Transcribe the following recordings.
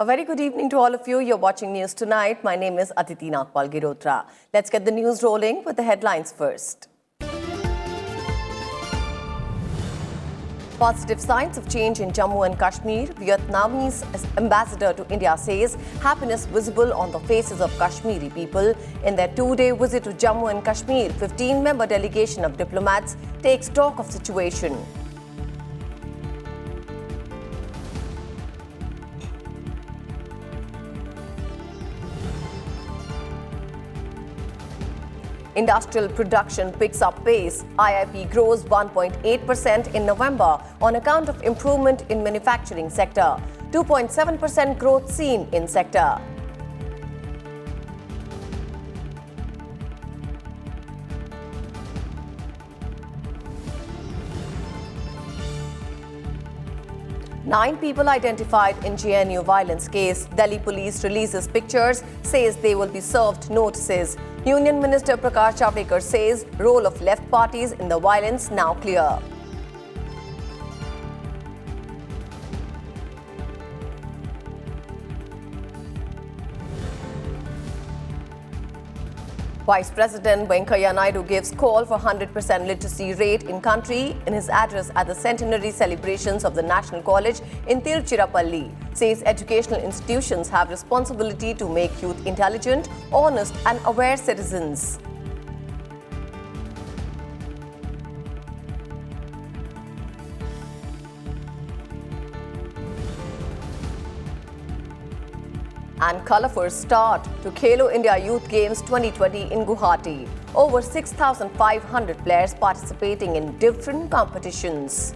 A very good evening to all of you. You're watching News Tonight. My name is Aditi Nagpal Girotra. Let's get the news rolling with the headlines first. Positive signs of change in Jammu and Kashmir. Vietnamese ambassador to India says happiness visible on the faces of Kashmiri people. In their two-day visit to Jammu and Kashmir, 15-member delegation of diplomats takes stock of situation. Industrial production picks up pace. IIP grows 1.8% in November on account of improvement in manufacturing sector. 2.7% growth seen in sector. Nine people identified in JNU violence case. Delhi police releases pictures, says they will be served notices. Union Minister Prakash Javadekar says role of left parties in the violence now clear. Vice President Venkaiah Naidu gives call for 100% literacy rate in country in his address at the centenary celebrations of the National College in Tiruchirappalli. Says educational institutions have responsibility to make youth intelligent, honest and aware citizens. And colourful start to Khelo India Youth Games 2020 in Guwahati. Over 6,500 players participating in different competitions.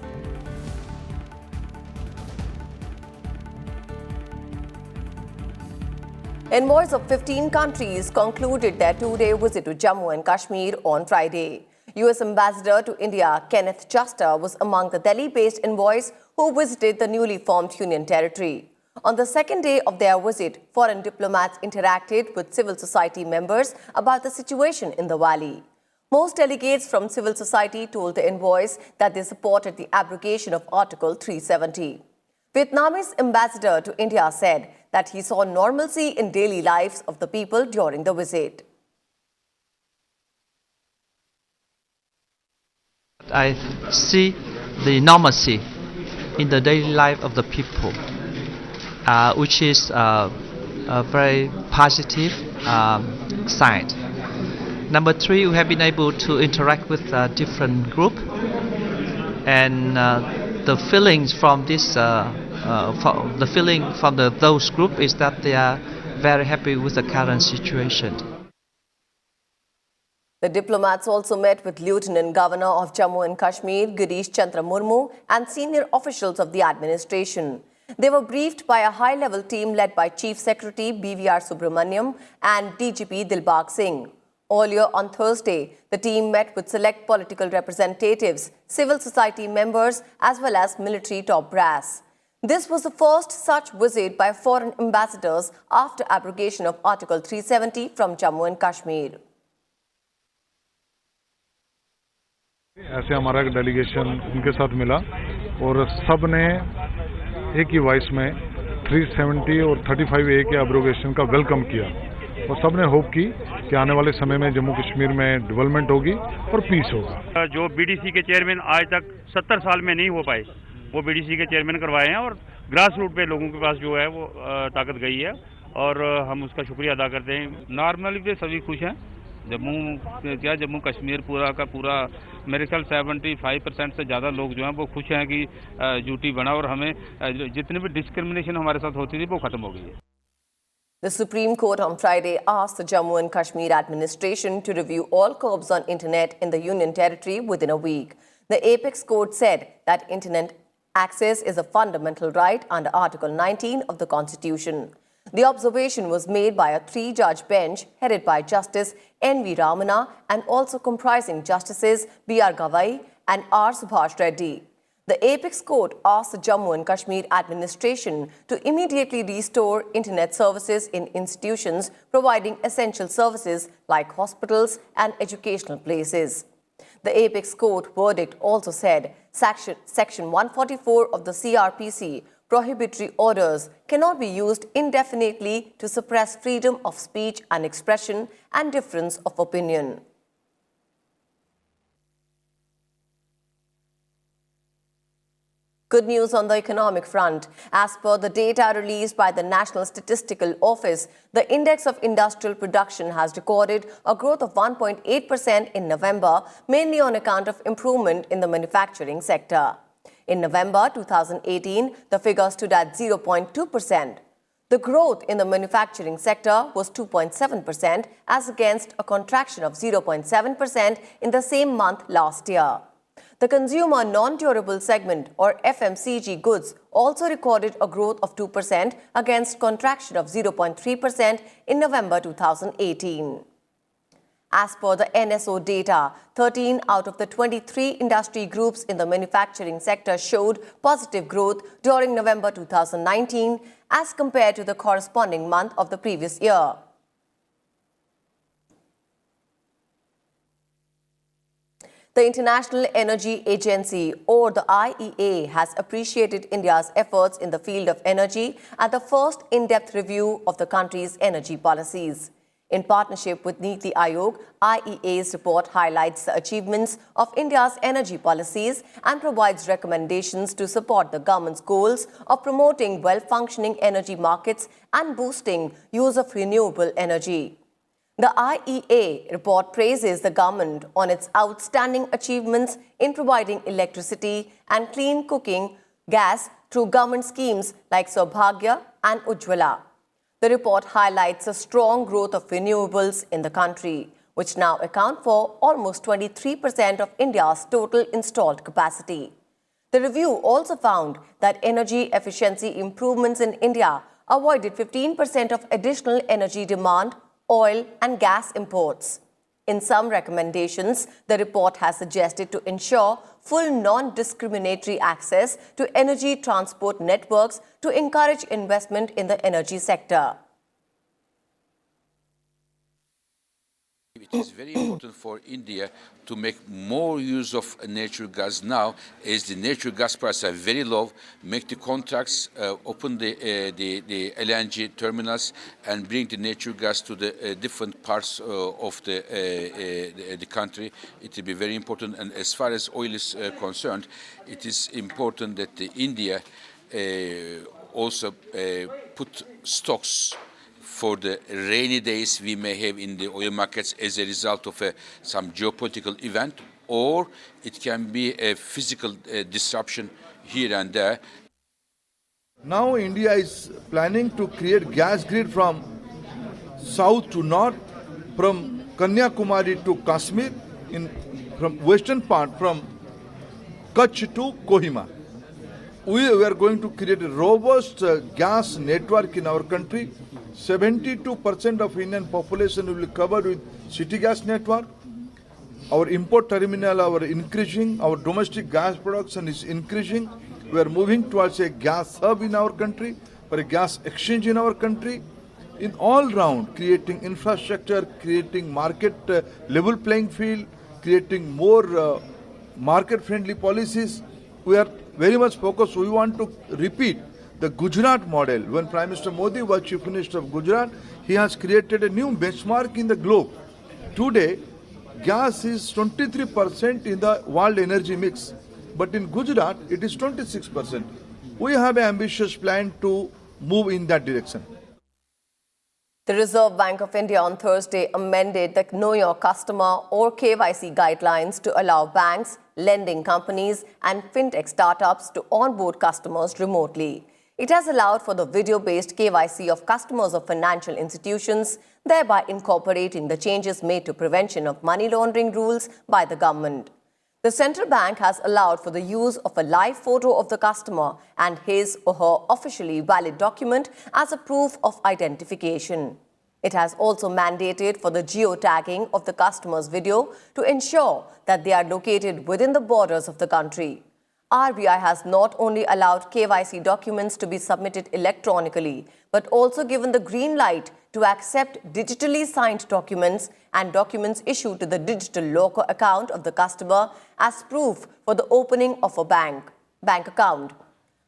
Envoys of 15 countries concluded their two-day visit to Jammu and Kashmir on Friday. US Ambassador to India Kenneth Juster was among the Delhi-based envoys who visited the newly formed Union Territory. On the second day of their visit, foreign diplomats interacted with civil society members about the situation in the valley. Most delegates from civil society told the envoys that they supported the abrogation of Article 370. Vietnamese ambassador to India said that he saw normalcy in daily lives of the people during the visit. I see the normalcy in the daily life of the people. Which is a very positive sign. Number three, we have been able to interact with different groups, and the feelings from this, those groups is that they are very happy with the current situation. The diplomats also met with Lieutenant Governor of Jammu and Kashmir, Girish Chandra Murmu, and senior officials of the administration. They were briefed by a high-level team led by Chief Secretary BVR Subramaniam and DGP Dilbag Singh. Earlier on Thursday, the team met with select political representatives, civil society members, as well as military top brass. This was the first such visit by foreign ambassadors after abrogation of Article 370 from Jammu and Kashmir. ऐसे हमारा एक delegation उनके साथ मिला और सब ने एक ही वॉइस में 370 और 35A के एब्रोगेशन का वेलकम किया और सबने होप की कि आने वाले समय में जम्मू कश्मीर में डेवलपमेंट होगी और पीस होगा। जो बीडीसी के चेयरमैन आज तक 70 साल में नहीं हो पाए, वो बीडीसी के चेयरमैन करवाए हैं और ग्रास रूट पे लोगों के पास जो है वो ताकत गई है और हम उसका शुक्रिया अदा करते हैं। नॉर्मली पे सभी खुश हैं। जम्मू कश्मीर पूरा का पूरा मेरे ख्याल 75% से ज़्यादा लोग जो हैं वो खुश हैं कि यूटी बना और हमें जितनी भी डिस्क्रिमिनेशन हमारे साथ होती थी वो खत्म हो गई है। The Supreme Court on Friday asked the Jammu and Kashmir administration to review all curbs on internet in the Union Territory within a week. The Apex Court said that internet access is a fundamental right under Article 19 of the Constitution. The observation was made by a three-judge bench headed by Justice N.V. Ramana and also comprising Justices B.R. Gavai and R. Subhash Reddy. The Apex Court asked the Jammu and Kashmir administration to immediately restore internet services in institutions providing essential services like hospitals and educational places. The Apex Court verdict also said Section 144 of the CRPC prohibitory orders cannot be used indefinitely to suppress freedom of speech and expression and difference of opinion. Good news on the economic front. As per the data released by the National Statistical Office, the index of industrial production has recorded a growth of 1.8% in November, mainly on account of improvement in the manufacturing sector. In November 2018, the figure stood at 0.2%. The growth in the manufacturing sector was 2.7% as against a contraction of 0.7% in the same month last year. The consumer non-durable segment or FMCG goods also recorded a growth of 2% against contraction of 0.3% in November 2018. As per the NSO data, 13 out of the 23 industry groups in the manufacturing sector showed positive growth during November 2019 as compared to the corresponding month of the previous year. The International Energy Agency, or the IEA, has appreciated India's efforts in the field of energy at the first in-depth review of the country's energy policies. In partnership with Niti Aayog, IEA's report highlights the achievements of India's energy policies and provides recommendations to support the government's goals of promoting well-functioning energy markets and boosting use of renewable energy. The IEA report praises the government on its outstanding achievements in providing electricity and clean cooking gas through government schemes like Saubhagya and Ujjwala. The report highlights a strong growth of renewables in the country, which now account for almost 23% of India's total installed capacity. The review also found that energy efficiency improvements in India avoided 15% of additional energy demand, oil and gas imports. In some recommendations, the report has suggested to ensure full non-discriminatory access to energy transport networks to encourage investment in the energy sector. It is very important for India to make more use of natural gas now, as the natural gas prices are very low. Make the contracts, open the LNG terminals, and bring the natural gas to the different parts of the country. It will be very important. And as far as oil is concerned, it is important that India also put stocks for the rainy days we may have in the oil markets as a result of some geopolitical event, or it can be a physical disruption here and there. Now India is planning to create gas grid from south to north, from Kanyakumari to Kashmir, from western part, from Kutch to Kohima. We are going to create a robust gas network in our country. 72% of Indian population will be covered with city gas network. Our import terminal are increasing. Our domestic gas production is increasing. We are moving towards a gas hub in our country, for a gas exchange in our country. In all round, creating infrastructure, creating market level playing field, creating more market-friendly policies. We are very much focused. We want to repeat the Gujarat model. When Prime Minister Modi was Chief Minister of Gujarat, he has created a new benchmark in the globe. Today, gas is 23% in the world energy mix, but in Gujarat, it is 26%. We have an ambitious plan to move in that direction. The Reserve Bank of India on Thursday amended the Know Your Customer or KYC guidelines to allow banks, lending companies and fintech startups to onboard customers remotely. It has allowed for the video-based KYC of customers of financial institutions, thereby incorporating the changes made to prevention of money laundering rules by the government. The central bank has allowed for the use of a live photo of the customer and his or her officially valid document as a proof of identification. It has also mandated for the geotagging of the customer's video to ensure that they are located within the borders of the country. RBI has not only allowed KYC documents to be submitted electronically, but also given the green light to accept digitally signed documents and documents issued to the digital locker account of the customer as proof for the opening of a bank account.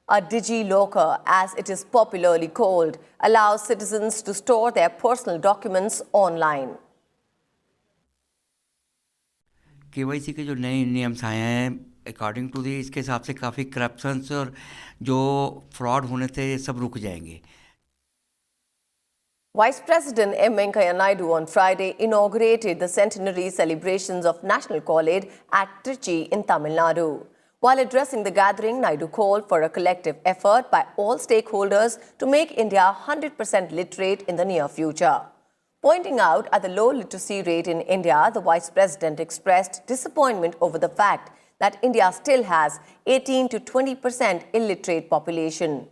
A digi-locker, as it is popularly called, allows citizens to store their personal documents online. KYC के जो नए नियम्स आए हैं according to the इसके हिसाब से काफ़ी corruptions और जो फ्रॉड होने थे ये सब रुक जाएंगे. Vice President M. Venkaiah Naidu on Friday inaugurated the centenary celebrations of National College at Trichy in Tamil Nadu. While addressing the gathering, Naidu called for a collective effort by all stakeholders to make India 100% literate in the near future. Pointing out at the low literacy rate in India, the Vice President expressed disappointment over the fact that India still has 18 to 20% illiterate population.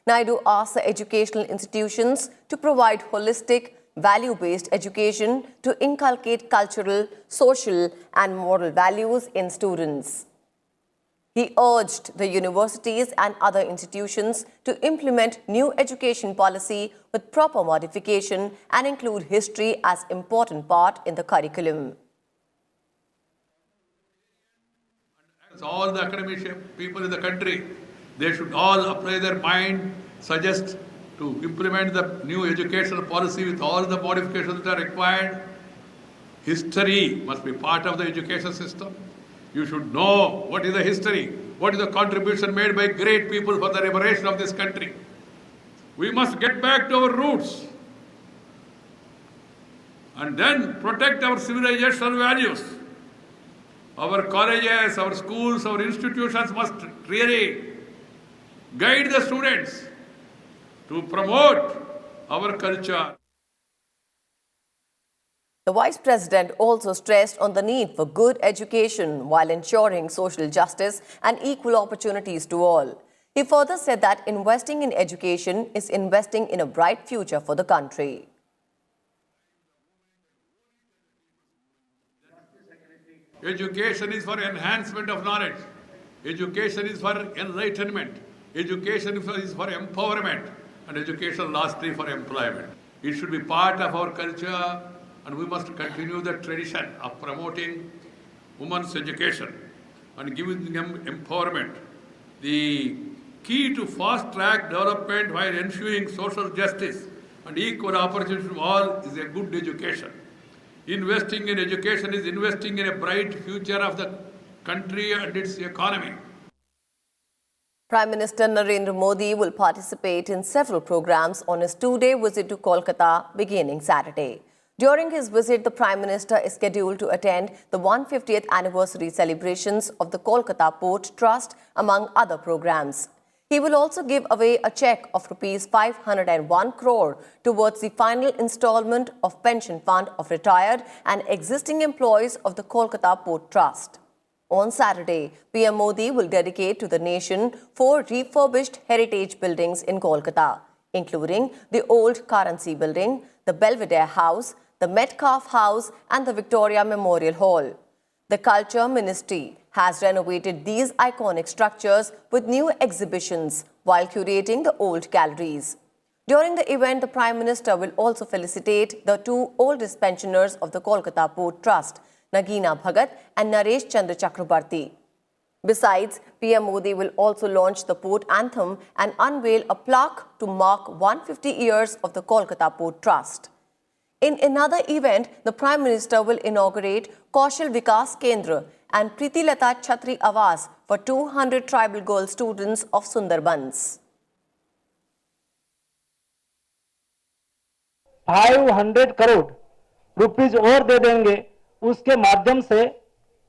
Naidu asked the educational institutions to provide holistic, value-based education to inculcate cultural, social and moral values in students. He urged the universities and other institutions to implement new education policy with proper modification and include history as important part in the curriculum. All the academic people in the country, they should all apply their mind, suggest to implement the new educational policy with all the modifications that are required. History must be part of the education system. You should know what is the history, what is the contribution made by great people for the liberation of this country. We must get back to our roots and then protect our civilizational values. Our colleges, our schools, our institutions must really guide the students to promote our culture. The Vice President also stressed on the need for good education while ensuring social justice and equal opportunities to all. He further said that investing in education is investing in a bright future for the country. Education is for enhancement of knowledge. Education is for enlightenment. Education is for empowerment. And education lastly for employment. It should be part of our culture, and we must continue the tradition of promoting women's education and giving them empowerment. The key to fast-track development while ensuring social justice and equal opportunity to all is a good education. Investing in education is investing in a bright future of the country and its economy. Prime Minister Narendra Modi will participate in several programs on his two-day visit to Kolkata beginning Saturday. During his visit, the Prime Minister is scheduled to attend the 150th anniversary celebrations of the Kolkata Port Trust, among other programs. He will also give away a cheque of Rs 501 crore towards the final installment of pension fund of retired and existing employees of the Kolkata Port Trust. On Saturday, PM Modi will dedicate to the nation 4 refurbished heritage buildings in Kolkata, including the old Currency Building, the Belvedere House, the Metcalfe House and the Victoria Memorial Hall. The Culture Ministry has renovated these iconic structures with new exhibitions while curating the old galleries. During the event, the Prime Minister will also felicitate the 2 oldest pensioners of the Kolkata Port Trust, Nagina Bhagat and Naresh Chandra Chakrabarti. Besides, PM Modi will also launch the port anthem and unveil a plaque to mark 150 years of the Kolkata Port Trust. In another event, the Prime Minister will inaugurate Kaushal Vikas Kendra and Priti Lata Chhatri Awas for 200 tribal girl students of Sundarbans. 500 crore rupees और दे देंगे, उसके माध्यम से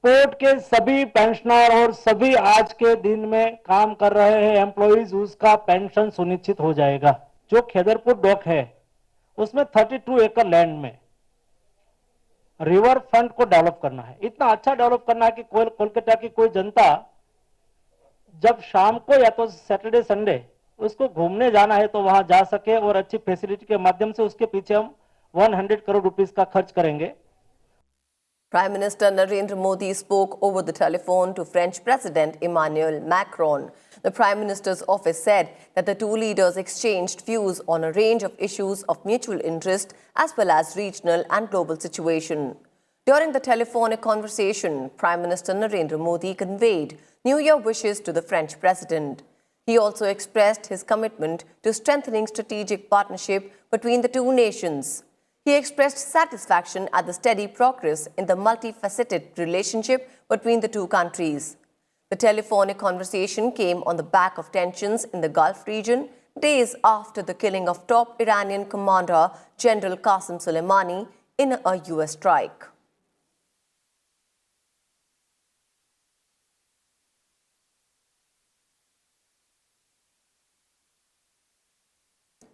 port के सभी pensioner और सभी आज के दिन में काम कर रहे हैं एम्प्लॉइज, उसका पेंशन सुनिश्चित हो जाएगा। जो खेदरपुर डॉक है उसमें 32 एकड़ लैंड में रिवर फ्रंट को डेवलप करना है, इतना अच्छा डेवलप करना है कि कोलकाता की कोई जनता जब शाम को या तो सैटरडे संडे उसको घूमने जाना है तो वहां जा सके और अच्छी फैसिलिटी के माध्यम से उसके पीछे हम 100 करोड़ रुपीस का खर्च करेंगे। Prime Minister Narendra Modi spoke over the telephone to French President Emmanuel Macron. The Prime Minister's office said that the two leaders exchanged views on a range of issues of mutual interest as well as regional and global situation. During the telephonic conversation, Prime Minister Narendra Modi conveyed New Year wishes to the French President. He also expressed his commitment to strengthening strategic partnership between the two nations. He expressed satisfaction at the steady progress in the multifaceted relationship between the two countries. The telephonic conversation came on the back of tensions in the Gulf region, days after the killing of top Iranian commander General Qasem Soleimani in a US strike.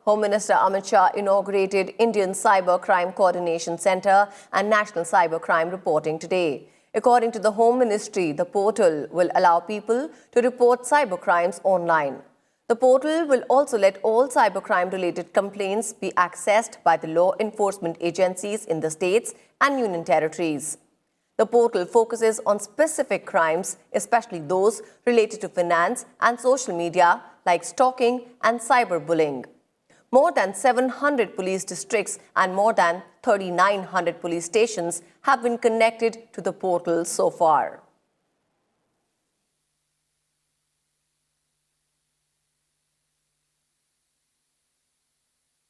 Home Minister Amit Shah inaugurated Indian Cyber Crime Coordination Centre and National Cyber Crime Reporting today. According to the Home Ministry, the portal will allow people to report cyber crimes online. The portal will also let all cybercrime-related complaints be accessed by the law enforcement agencies in the states and union territories. The portal focuses on specific crimes, especially those related to finance and social media, like stalking and cyberbullying. More than 700 police districts and more than 3,900 police stations have been connected to the portal so far.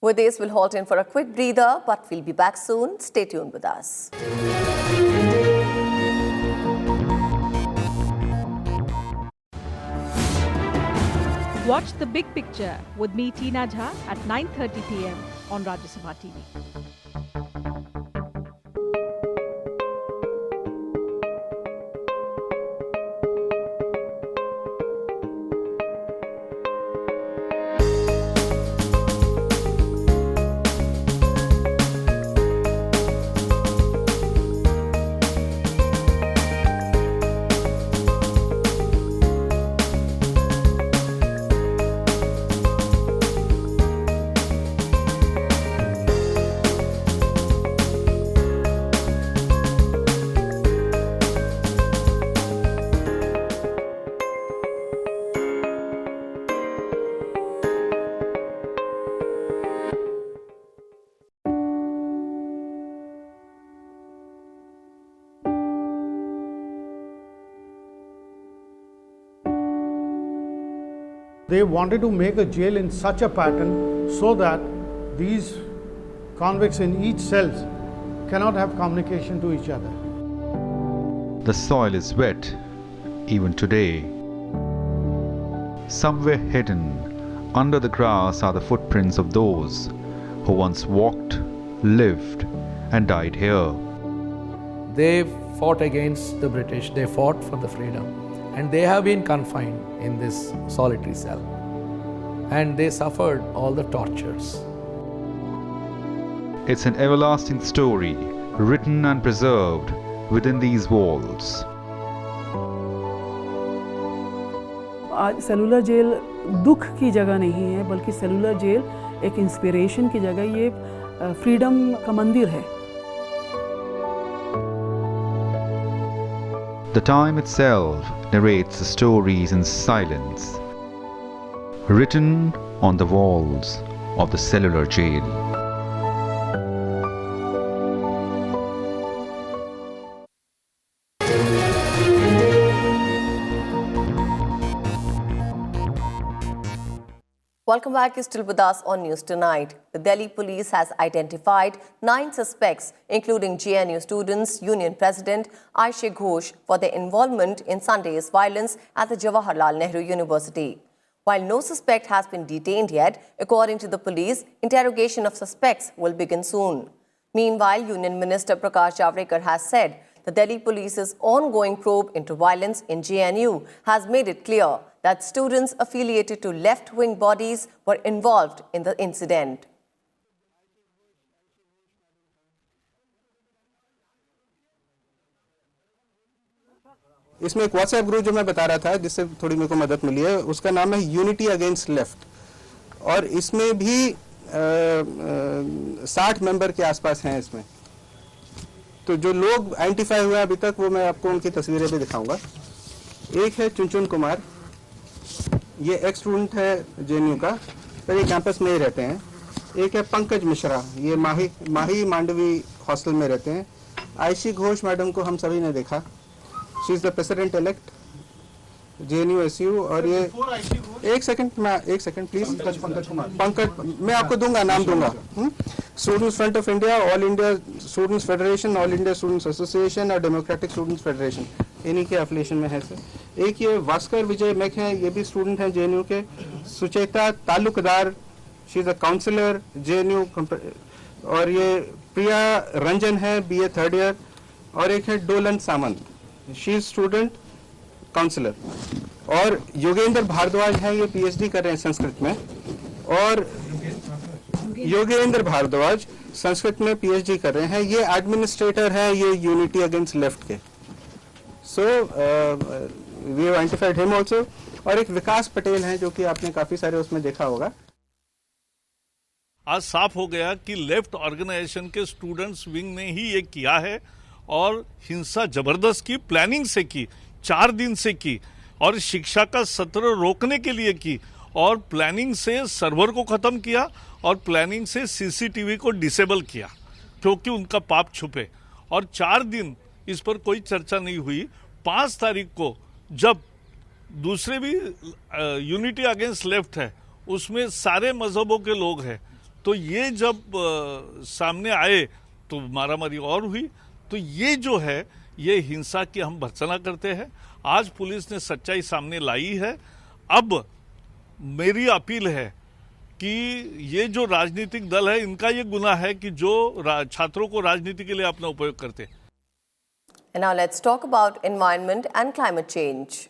With this, we'll halt in for a quick breather, but we'll be back soon. Stay tuned with us. Watch The Big Picture with me, Tina Jha, at 9:30 p.m. on Rajya Sabha TV. They wanted to make a jail in such a pattern so that these convicts in each cell cannot have communication to each other. The soil is wet, even today. Somewhere hidden under the grass are the footprints of those who once walked, lived, and died here. They fought against the British, they fought for the freedom, and they have been confined in this solitary cell. And they suffered all the tortures. It's an everlasting story, written and preserved within these walls. आज cellular jail दुख की जगह नहीं है, बल्कि cellular jail एक inspiration की जगह, ये फ्रीडम का मंदिर है. The time itself narrates the stories in silence, written on the walls of the cellular jail. Welcome back. You're still with us on News Tonight. The Delhi police has identified 9 suspects, including JNU students, Union President Aishe Ghosh, for their involvement in Sunday's violence at the Jawaharlal Nehru University. While no suspect has been detained yet, according to the police, interrogation of suspects will begin soon. Meanwhile, Union Minister Prakash Javadekar has said the Delhi police's ongoing probe into violence in JNU has made it clear that students affiliated to left-wing bodies were involved in the incident. इसमें एक WhatsApp group जो मैं बता रहा था, जिससे थोड़ी मेरे को मदद मिली है, उसका नाम है यूनिटी अगेंस्ट लेफ्ट, और इसमें भी 60 मेंबर के आसपास हैं इसमें. तो जो लोग आइडेंटिफाई हुए अभी तक, वो मैं आपको उनकी तस्वीरें भी दिखाऊंगा. एक है चुनचुन कुमार, ये एक्स स्टूडेंट है जेएनयू का, पर ये कैंपस में ही रहते हैं. एक है पंकज मिश्रा, ये माही मांडवी हॉस्टल में रहते हैं. आयशी घोष मैडम को हम सभी ने देखा, she is the president elect. JNU-SU और ये एक सेकंड प्लीज पंकज मैं आपको दूंगा नाम दूंगा students front of India, all India students federation, all India students association और डेमोक्रेटिक स्टूडेंट्स फेडरेशन, इन्हीं के एफिलिएशन में है सर। एक ये भास्कर विजय मेक है, ये भी स्टूडेंट हैं JNU के। Sucheta Talukdar, she is a counsellor JNU। और ये प्रिया रंजन है BA 3rd ईयर। और एक है Dolan Samanta, she is student counsellor. और योगेंद्र भारद्वाज है, ये PhD कर रहे हैं संस्कृत में। और योगेंद्र भारद्वाज संस्कृत में PhD कर रहे हैं, ये एडमिनिस्ट्रेटर है ये यूनिटी अगेंस्ट लेफ्ट के। So we have identified him also. और एक विकास पटेल हैं जो कि आपने काफी सारे उसमें देखा होगा। आज साफ हो गया कि लेफ्ट ऑर्गेनाइजेशन के स्टूडेंट्स विंग ने ही ये किया है और हिंसा जबरदस्त की, प्लानिंग से की, 4 दिन से की और शिक्षा का सत्र रोकने के लिए की और प्लानिंग से सर्वर को खत्म किया और प्लानिंग से CCTV को डिसेबल किया क्योंकि उनका पाप छुपे। और 4 दिन इस पर कोई चर्चा नहीं हुई। 5 तारीख को जब दूसरे भी यूनिटी अगेंस्ट लेफ्ट है उसमें सारे मजहबों के लोग हैं, तो ये जब सामने आए तो मारामारी और हुई। तो ये जो है ये हिंसा की हम भर्त्सना करते हैं। आज पुलिस ने सच्चाई सामने लाई है। अब मेरी अपील है कि ये जो राजनीतिक दल है इनका ये गुनाह है कि जो छात्रों को राजनीति के लिए अपना उपयोग करते हैं। And now let's talk about environment and climate change.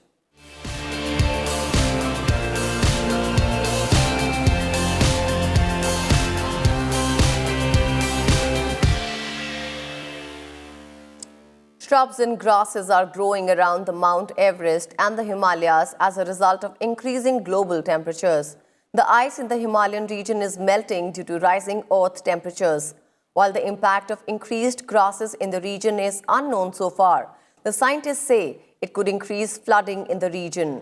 Shrubs and grasses are growing around the Mount Everest and the Himalayas as a result of increasing global temperatures. The ice in the Himalayan region is melting due to rising earth temperatures. While the impact of increased grasses in the region is unknown so far, the scientists say it could increase flooding in the region.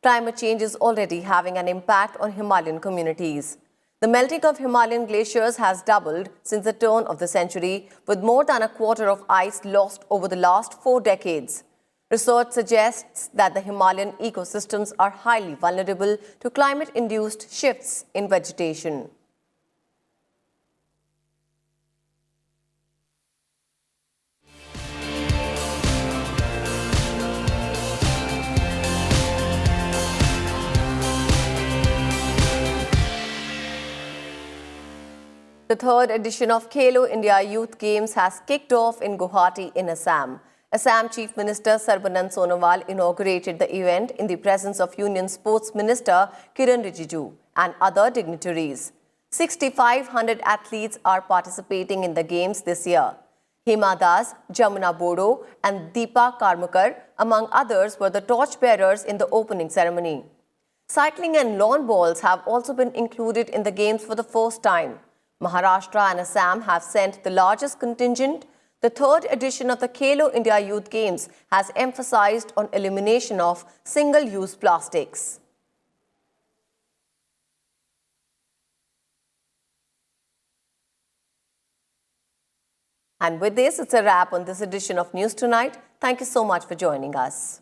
Climate change is already having an impact on Himalayan communities. The melting of Himalayan glaciers has doubled since the turn of the century, with more than a quarter of ice lost over the last 4 decades. Research suggests that the Himalayan ecosystems are highly vulnerable to climate-induced shifts in vegetation. The 3rd edition of Khelo India Youth Games has kicked off in Guwahati in Assam. Assam Chief Minister Sarbanand Sonowal inaugurated the event in the presence of Union Sports Minister Kiran Rijiju and other dignitaries. 6,500 athletes are participating in the games this year. Hima Das, Jamuna Bodo and Deepa Karmakar, among others, were the torchbearers in the opening ceremony. Cycling and lawn bowls have also been included in the games for the first time. Maharashtra and Assam have sent the largest contingent. The 3rd edition of the Khelo India Youth Games has emphasized on elimination of single-use plastics. And with this, it's a wrap on this edition of News Tonight. Thank you so much for joining us.